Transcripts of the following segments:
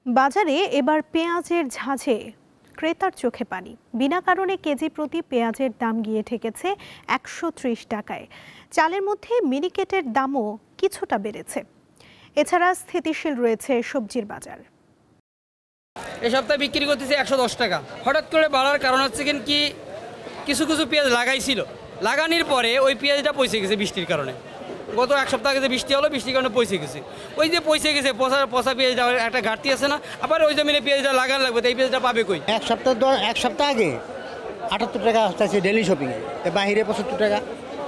বাজারে এবার পেঁয়াজের ঝাঁঝে ক্রেতার চোখে পানি। বিনা কারণে কেজি প্রতি পেঁয়াজের দাম গিয়ে ঠেকেছে ১৩০ টাকায়। চালের মধ্যে মিনিকেটের দামও কিছুটা বেড়েছে। এছাড়া স্থিতিশীল রয়েছে সবজির বাজার। এই সপ্তাহে বিক্রি করতেছে ১১০ টাকা। হঠাৎ করে বাড়ার কারণ হচ্ছে কি কিছু পেঁয়াজ লাগাইছিল, লাগানোর পরে ওই পেঁয়াজটা পয়সে গেছে বৃষ্টির কারণে। গত এক সপ্তাহ আগে যে বৃষ্টি হলো, বৃষ্টির কারণে পয়সে গেছে। ওই যে পয়সে গেছে, পচা পেঁয়াজটা একটা ঘাটতি আছে না, আবার ওই জমিনে পেঁয়াজটা লাগানো লাগবে, তো এই পেঁয়াজটা পাবে কই? এক সপ্তাহ আগে ৭৮ টাকা আসতেছে ডেলি শপিংয়ে, তো বাহিরে ৭৫ টাকা,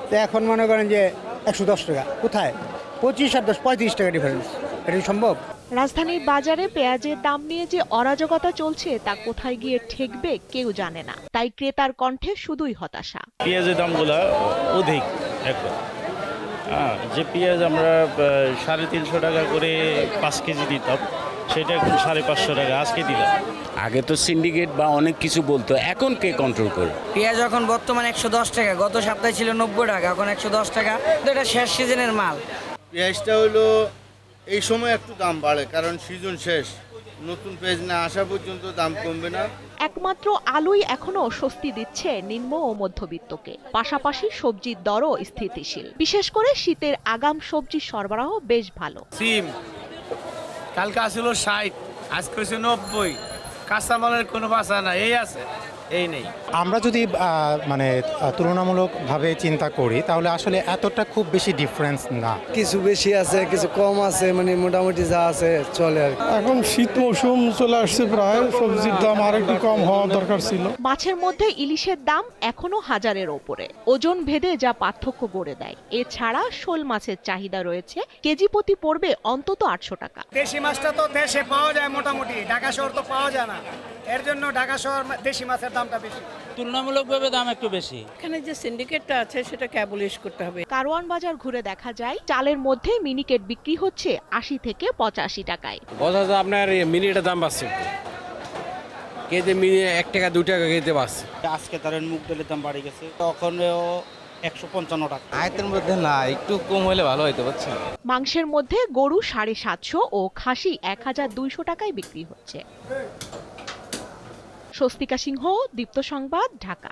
তো এখন মনে করেন যে ১১০ টাকা। কোথায় ২৫ আর ১০ ৩৫ টাকা ডিফারেন্স, এটা কি সম্ভব? রাজধানীর বাজারে পেঁয়াজের দাম নিয়ে যে অরাজকতা চলছে তা কোথায় গিয়ে ঠেকবে কেউ জানে না। তাই ক্রেতার কণ্ঠে শুধুই হতাশা। পেঁয়াজের দামগুলো অধিক। এখন যে পেঁয়াজ আমরা ৩৫০ টাকা করে ৫ কেজি দিতাম, সেটা এখন ৫৫০ টাকা আজকে দিলাম। আগে তো সিন্ডিকেট বা অনেক কিছু বলতো, এখন কে কন্ট্রোল করে? পেঁয়াজ এখন বর্তমানে ১১০ টাকা, গত সপ্তাহে ছিল ৯০ টাকা, এখন ১১০ টাকা। এটা শেষ সিজনের মাল। পেঁয়াজটা হলো এই সময় একটু দাম বাড়ে, কারণ সিজন শেষ, নতুন পেঁয়াজ না আসা পর্যন্ত দাম কমবে না। একমাত্র আলুই এখনো স্বস্তি দিচ্ছে নিম্ন ও মধ্যবিত্তকে। পাশাপাশি সবজির দরও স্থিতিশীল। বিশেষ করে শীতের আগাম সবজির সরবরাহ বেশ ভালো। সিম কালকে আসলো ৬০, আজকে হচ্ছে ৯০। কাঁচামালের কোনো ভাষা না, এই আছে এই নেই। আমরা যদি তুলনামূলকভাবে চিন্তা করি তাহলে আসলে এতটা খুব বেশি ডিফারেন্স না। কিছু বেশি আছে, কিছু কম আছে, মোটামুটি যা আছে চলে আর কি। এখন শীত মৌসুম চলে আসছে, প্রায় সবজির দাম আর একটু কম হওয়া দরকার ছিল। মাছের মধ্যে ইলিশের দাম এখনো ১০০০-এর ওপরে, ওজন ভেদে যা পার্থক্য গড়ে দেয়। এছাড়া শোল মাছের চাহিদা রয়েছে, কেজি প্রতি পড়বে অন্তত ৮০০ টাকা। দেশি মাছটা তো দেশে পাওয়া যায় মোটামুটি, ঢাকা শহর তো পাওয়া যায় না, এর জন্য ঢাকা শহর দেশি মাছের দামটা বেশি। তুলনামূলকভাবে দাম একটু বেশি। এখানে যে সিন্ডিকেটটা আছে সেটাকে অ্যাবলিশ করতে হবে। কারওয়ান বাজার ঘুরে দেখা যায় চালের মধ্যে মিনিকেট বিক্রি হচ্ছে ৮০ থেকে ৮৫ টাকায়। আপনার মিনিটের দাম বাড়ছে, কেজি মিনি ১ টাকা ২ টাকা কেজিতে বাড়ছে। আজকে তার মুগ ডালের দাম বাড়ে গেছে, তখন ১৫৫ টাকা। আয়তের মধ্যে না, একটু কম হলে ভালো হইতে পারছে। মাংসের মধ্যে গরু ৭৫০ ও খাসি ১২০০ টাকায় বিক্রি হচ্ছে। স্বস্তিকা সিংহ, দীপ্ত সংবাদ, ঢাকা।